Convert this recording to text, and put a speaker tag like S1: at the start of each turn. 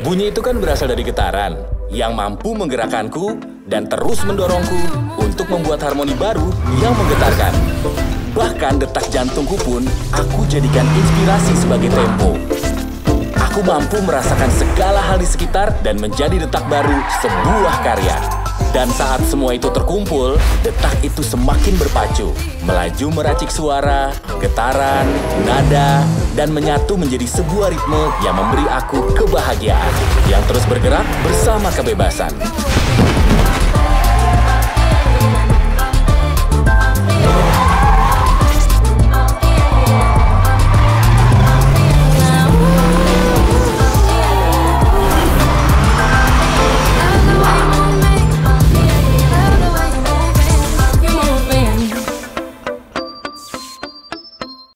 S1: Bunyi itu kan berasal dari getaran yang mampu menggerakkanku dan terus mendorongku untuk membuat harmoni baru yang menggetarkan. Bahkan detak jantungku pun aku jadikan inspirasi sebagai tempo. Aku mampu merasakan segala hal di sekitar dan menjadi detak baru sebuah karya. Dan saat semua itu terkumpul, detak itu semakin berpacu, melaju meracik suara, getaran, nada, dan menyatu menjadi sebuah ritme yang memberi aku kebahagiaan, yang terus bergerak bersama kebebasan.